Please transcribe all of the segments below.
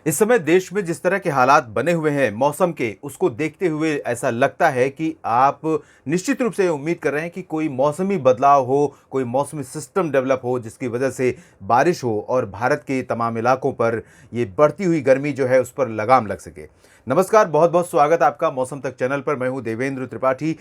इस समय देश में जिस तरह के हालात बने हुए हैं मौसम के, उसको देखते हुए ऐसा लगता है कि आप निश्चित रूप से उम्मीद कर रहे हैं कि कोई मौसमी बदलाव हो, कोई मौसमी सिस्टम डेवलप हो जिसकी वजह से बारिश हो और भारत के तमाम इलाकों पर ये बढ़ती हुई गर्मी जो है उस पर लगाम लग सके। नमस्कार, बहुत बहुत स्वागत आपका मौसम तक चैनल पर। मैं हूं Devendra Tripathi.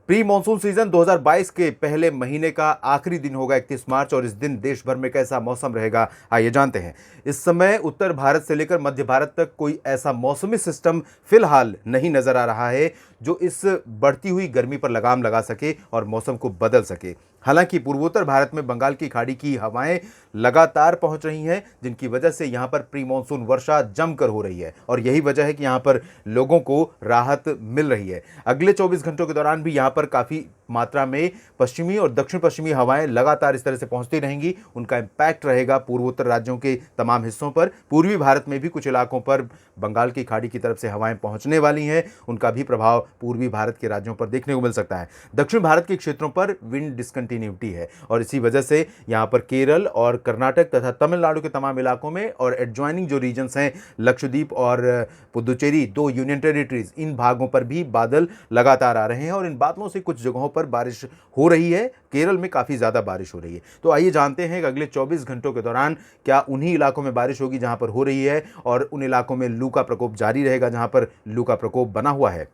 Pre monsoon season 2022 के पहले महीने का आखिरी दिन होगा 31 मार्च, और इस दिन देश भर में कैसा मौसम रहेगा आइए जानते हैं। इस समय उत्तर भारत से लेकर मध्य भारत तक कोई ऐसा मौसमी सिस्टम फिलहाल नहीं नजर आ रहा है जो इस बढ़ती हुई गर्मी पर लगाम लगा सके और मौसम को बदल सके। हालांकि पूर्वोत्तर भारत में बंगाल की खाड़ी की हवाएं लगातार पहुंच रही हैं, जिनकी वजह से यहां पर प्री मानसून वर्षा जमकर हो रही है और यही वजह है कि यहां पर लोगों को राहत मिल रही है। अगले 24 घंटों के दौरान भी यहां पर काफ़ी मात्रा में पश्चिमी और दक्षिण पश्चिमी हवाएं लगातार इस तरह से पहुंचती रहेंगी। उनका इम्पैक्ट रहेगा पूर्वोत्तर राज्यों के तमाम हिस्सों पर। पूर्वी भारत में भी कुछ इलाकों पर बंगाल की खाड़ी की तरफ से हवाएं पहुंचने वाली हैं, उनका भी प्रभाव पूर्वी भारत के राज्यों पर देखने को मिल सकता है। दक्षिण भारत के क्षेत्रों पर विंड डिसकंटिन्यूटी है और इसी वजह से यहां पर केरल और कर्नाटक तथा तमिलनाडु के तमाम इलाकों में और एडजॉइनिंग जो रीजन्स हैं लक्षद्वीप और पुदुचेरी, दो यूनियन टेरिटरीज, इन भागों पर भी बादल लगातार आ रहे हैं और इन बादलों से कुछ जगहों पर बारिश हो रही है। केरल में काफ़ी ज़्यादा बारिश हो रही है। तो आइए जानते हैं कि अगले 24 घंटों के दौरान क्या उन्हीं इलाकों में बारिश होगी जहां पर हो रही है, और उन इलाकों में लू का प्रकोप जारी रहेगा जहां पर लू का प्रकोप बना हुआ है।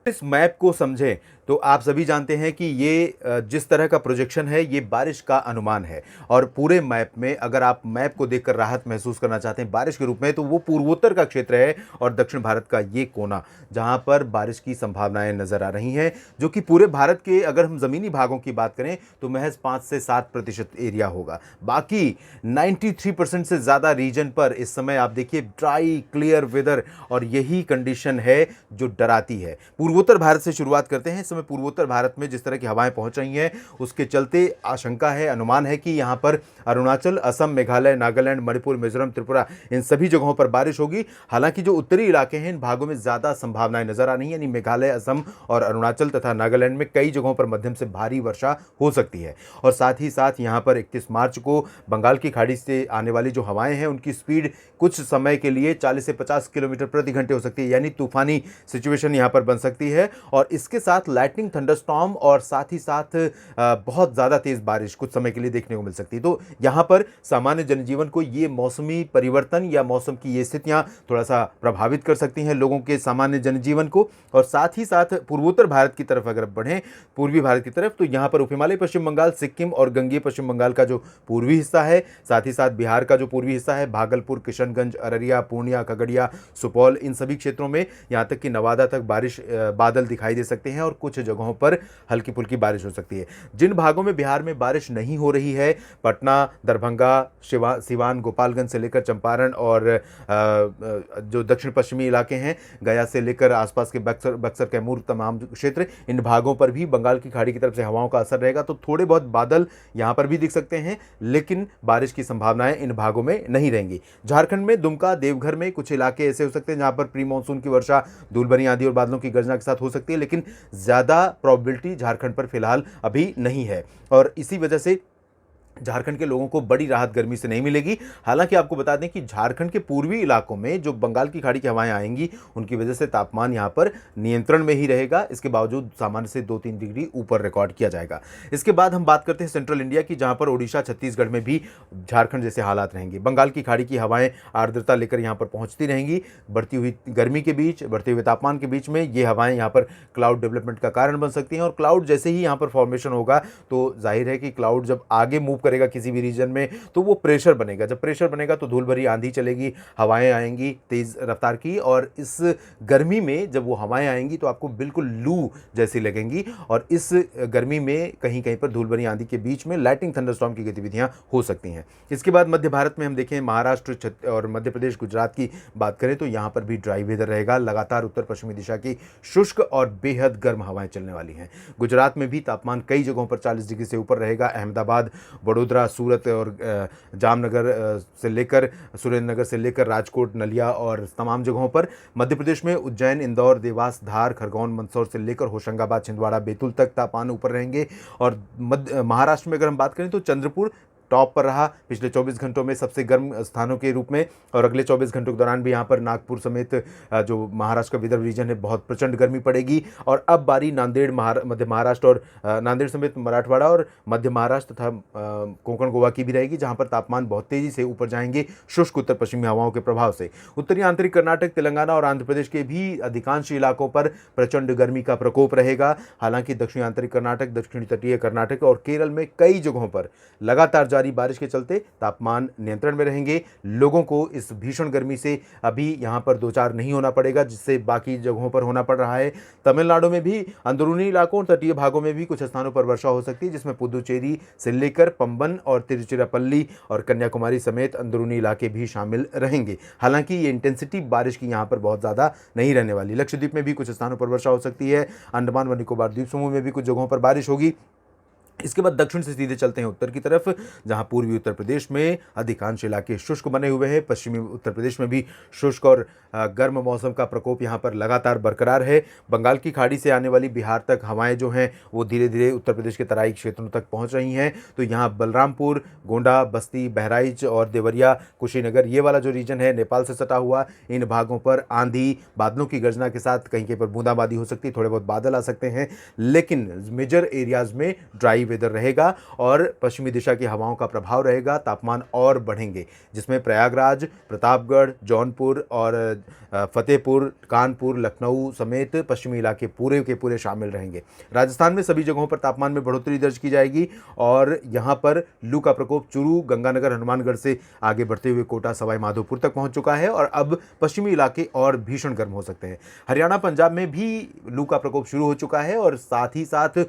इस मैप को समझें तो आप सभी जानते हैं कि ये जिस तरह का प्रोजेक्शन है ये बारिश का अनुमान है, और पूरे मैप में अगर आप मैप को देखकर राहत महसूस करना चाहते हैं बारिश के रूप में, तो वो पूर्वोत्तर का क्षेत्र है और दक्षिण भारत का ये कोना जहां पर बारिश की संभावनाएं नजर आ रही हैं, जो कि पूरे भारत के अगर हम ज़मीनी भागों की बात करें तो महज 5 से 7% एरिया होगा। बाकी 93% से ज़्यादा रीजन पर इस समय आप देखिए ड्राई क्लियर वेदर, और यही कंडीशन है जो डराती है। पूर्वोत्तर भारत से शुरुआत करते हैं। इस समय पूर्वोत्तर भारत में जिस तरह की हवाएं पहुंच रही हैं उसके चलते आशंका है, अनुमान है कि यहां पर अरुणाचल, असम, मेघालय, नागालैंड, मणिपुर, मिजोरम, त्रिपुरा, इन सभी जगहों पर बारिश होगी। हालांकि जो उत्तरी इलाके हैं इन भागों में ज्यादा संभावनाएं नजर आ रही हैं, यानी मेघालय, असम और अरुणाचल तथा नागालैंड में कई जगहों पर मध्यम से भारी वर्षा हो सकती है। और साथ ही साथ यहां पर 31 मार्च को बंगाल की खाड़ी से आने वाली जो हवाएं हैं उनकी स्पीड कुछ समय के लिए 40 से 50 किलोमीटर प्रति घंटे हो सकती है, यानी तूफानी सिचुएशन यहां पर बन सकती है। और इसके साथ लाइटनिंग, थंडरस्टॉर्म और साथ ही साथ बहुत ज़्यादा तेज़ बारिश कुछ समय के लिए देखने को मिल सकती है। तो यहाँ पर सामान्य जनजीवन को ये मौसमी परिवर्तन या मौसम की ये स्थितियाँ थोड़ा सा प्रभावित कर सकती हैं, लोगों के सामान्य जनजीवन को। और साथ ही साथ पूर्वोत्तर भारत की तरफ अगर बढ़ें, पूर्वी भारत की तरफ, तो यहाँ पर उप हिमालय पश्चिम बंगाल, सिक्किम और गंगेय पश्चिम बंगाल का जो पूर्वी हिस्सा है, साथ ही साथ बिहार का जो पूर्वी हिस्सा है, भागलपुर, किशनगंज, अररिया, पूर्णिया, खगड़िया, सुपौल, इन सभी क्षेत्रों में यहाँ तक कि नवादा तक बारिश बादल दिखाई दे सकते हैं और कुछ जगहों पर हल्की फुल्की बारिश हो सकती है। जिन भागों में बिहार में बारिश नहीं हो रही है, पटना, दरभंगा, सिवान, गोपालगंज से लेकर चंपारण और जो दक्षिण पश्चिमी इलाके हैं, गया से लेकर आसपास के बक्सर, कैमूर, तमाम क्षेत्र, इन भागों पर भी बंगाल की खाड़ी की तरफ से हवाओं का असर रहेगा। तो थोड़े बहुत बादल यहाँ पर भी दिख सकते हैं, लेकिन बारिश की संभावनाएं इन भागों में नहीं रहेंगी। झारखंड में दुमका, देवघर में कुछ इलाके ऐसे हो सकते हैं जहां पर प्री मानसून की वर्षा धूल भरी आंधी और बादलों की गर्जना के साथ हो सकती है, लेकिन ज़्यादा प्रोबेबिलिटी झारखंड पर फिलहाल अभी नहीं है, और इसी वजह से झारखंड के लोगों को बड़ी राहत गर्मी से नहीं मिलेगी। हालांकि आपको बता दें कि झारखंड के पूर्वी इलाकों में जो बंगाल की खाड़ी की हवाएं आएंगी उनकी वजह से तापमान यहां पर नियंत्रण में ही रहेगा, इसके बावजूद सामान्य से 2-3 डिग्री ऊपर रिकॉर्ड किया जाएगा। इसके बाद हम बात करते हैं सेंट्रल इंडिया की, जहां पर ओडिशा, छत्तीसगढ़ में भी झारखंड जैसे हालात रहेंगे। बंगाल की खाड़ी की हवाएं आर्द्रता लेकर यहाँ पर पहुँचती रहेंगी। बढ़ती हुई गर्मी के बीच, बढ़ते हुए तापमान के बीच में ये हवाएं यहाँ पर क्लाउड डेवलपमेंट का कारण बन सकती हैं, और क्लाउड जैसे ही यहाँ पर फॉर्मेशन होगा तो जाहिर है कि क्लाउड जब आगे मूव करेगा किसी भी रीजन में तो वो प्रेशर बनेगा। जब प्रेशर बनेगा तो धूल भरी आंधी चलेगी, हवाएं आएंगी तेज रफ्तार की, और इस गर्मी में जब वो हवाएं आएंगी तो आपको बिल्कुल लू जैसी लगेंगी, और इस गर्मी में कहीं कहीं पर धूल भरी आंधी के बीच में लाइटनिंग, थंडरस्टॉर्म की गतिविधियां हो सकती हैं। इसके बाद मध्य भारत में हम देखें, महाराष्ट्र और मध्य प्रदेश, गुजरात की बात करें तो यहां पर भी ड्राई वेदर रहेगा। लगातार उत्तर पश्चिमी दिशा की शुष्क और बेहद गर्म हवाएं चलने वाली हैं। गुजरात में भी तापमान कई जगहों पर 40 डिग्री से ऊपर रहेगा। अहमदाबाद, वडोदरा, सूरत और जामनगर से लेकर सुरेंद्रनगर से लेकर राजकोट, नलिया और तमाम जगहों पर। मध्य प्रदेश में उज्जैन, इंदौर, देवास, धार, खरगोन, मंदसौर से लेकर होशंगाबाद, छिंदवाड़ा, बैतूल तक तापमान ऊपर रहेंगे। और महाराष्ट्र में अगर हम बात करें तो चंद्रपुर टॉप पर रहा पिछले 24 घंटों में सबसे गर्म स्थानों के रूप में, और अगले 24 घंटों के दौरान भी यहाँ पर नागपुर समेत जो महाराष्ट्र का विदर्भ रीजन है बहुत प्रचंड गर्मी पड़ेगी। और अब बारी नांदेड़, मध्य महाराष्ट्र और नांदेड़ समेत मराठवाड़ा और मध्य महाराष्ट्र तथा कोंकण गोवा की भी रहेगी, जहाँ पर तापमान बहुत तेजी से ऊपर जाएंगे शुष्क उत्तर पश्चिमी हवाओं के प्रभाव से। उत्तरी आंतरिक कर्नाटक, तेलंगाना और आंध्र प्रदेश के भी अधिकांश इलाकों पर प्रचंड गर्मी का प्रकोप रहेगा। हालांकि दक्षिणी आंतरिक कर्नाटक, दक्षिणी तटीय कर्नाटक और केरल में कई जगहों पर लगातार जारी बारिश के चलते तापमान नियंत्रण में रहेंगे। लोगों को इस भीषण गर्मी से अभी यहां पर दो चार नहीं होना पड़ेगा, जिससे बाकी जगहों पर होना पड़ रहा है। तमिलनाडु में भी अंदरूनी इलाकों और तटीय भागों में भी कुछ स्थानों पर वर्षा हो सकती है, जिसमें पुदुचेरी से लेकर पंबन और तिरुचिरापल्ली और कन्याकुमारी समेत अंदरूनी इलाके भी शामिल रहेंगे। हालांकि ये इंटेंसिटी बारिश की यहां पर बहुत ज़्यादा नहीं रहने वाली। लक्षद्वीप में भी कुछ स्थानों पर वर्षा हो सकती है। अंडमान व निकोबार द्वीप समूह में भी कुछ जगहों पर बारिश होगी। इसके बाद दक्षिण से सीधे चलते हैं उत्तर की तरफ, जहां पूर्वी उत्तर प्रदेश में अधिकांश इलाके शुष्क बने हुए हैं। पश्चिमी उत्तर प्रदेश में भी शुष्क और गर्म मौसम का प्रकोप यहां पर लगातार बरकरार है। बंगाल की खाड़ी से आने वाली बिहार तक हवाएं जो हैं वो धीरे धीरे उत्तर प्रदेश के तराई क्षेत्रों तक पहुंच रही हैं। तो यहाँ बलरामपुर, गोंडा, बस्ती, बहराइच और देवरिया, कुशीनगर, ये वाला जो रीजन है नेपाल से सटा हुआ, इन भागों पर आंधी, बादलों की गर्जना के साथ कहीं कहीं पर बूंदाबांदी हो सकती है, थोड़े बहुत बादल आ सकते हैं, लेकिन मेजर एरियाज में ड्राई वेदर रहेगा और पश्चिमी दिशा की हवाओं का प्रभाव रहेगा। तापमान और बढ़ेंगे, जिसमें प्रयागराज, प्रतापगढ़, जौनपुर और फतेहपुर, कानपुर, लखनऊ समेत पश्चिमी इलाके पूरे के पूरे शामिल रहेंगे। राजस्थान में सभी जगहों पर तापमान में बढ़ोतरी दर्ज की जाएगी और यहां पर लू का प्रकोप चूरू, गंगानगर, हनुमानगढ़ से आगे बढ़ते हुए कोटा, सवाई माधोपुर तक पहुंच चुका है और अब पश्चिमी इलाके और भीषण गर्म हो सकते हैं। हरियाणा, पंजाब में भी लू का प्रकोप शुरू हो चुका है और साथ ही साथ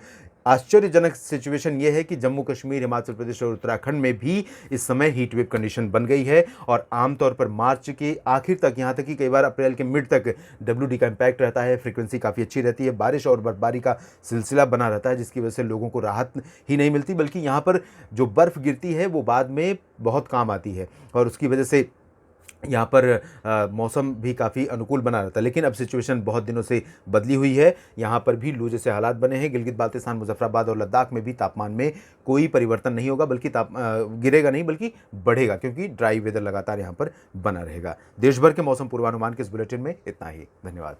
आश्चर्यजनक सिचुएशन ये है कि जम्मू कश्मीर, हिमाचल प्रदेश और उत्तराखंड में भी इस समय हीट वेव कंडीशन बन गई है और आमतौर पर मार्च के आखिर तक, यहाँ तक कि कई बार अप्रैल के मिड तक WD का इम्पैक्ट रहता है। फ्रीक्वेंसी काफ़ी अच्छी रहती है, बारिश और बर्फबारी का सिलसिला बना रहता है, जिसकी वजह से लोगों को राहत ही नहीं मिलती, बल्कि यहाँ पर जो बर्फ़ गिरती है वो बाद में बहुत काम आती है और उसकी वजह से यहाँ पर मौसम भी काफ़ी अनुकूल बना रहता है। लेकिन अब सिचुएशन बहुत दिनों से बदली हुई है। यहाँ पर भी लू जैसे हालात बने हैं। गिलगित बाल्टिस्तान, मुजफ्फराबाद और लद्दाख में भी तापमान में कोई परिवर्तन नहीं होगा, बल्कि गिरेगा नहीं बल्कि बढ़ेगा, क्योंकि ड्राई वेदर लगातार यहाँ पर बना रहेगा। देश भर के मौसम पूर्वानुमान के इस बुलेटिन में इतना ही। धन्यवाद।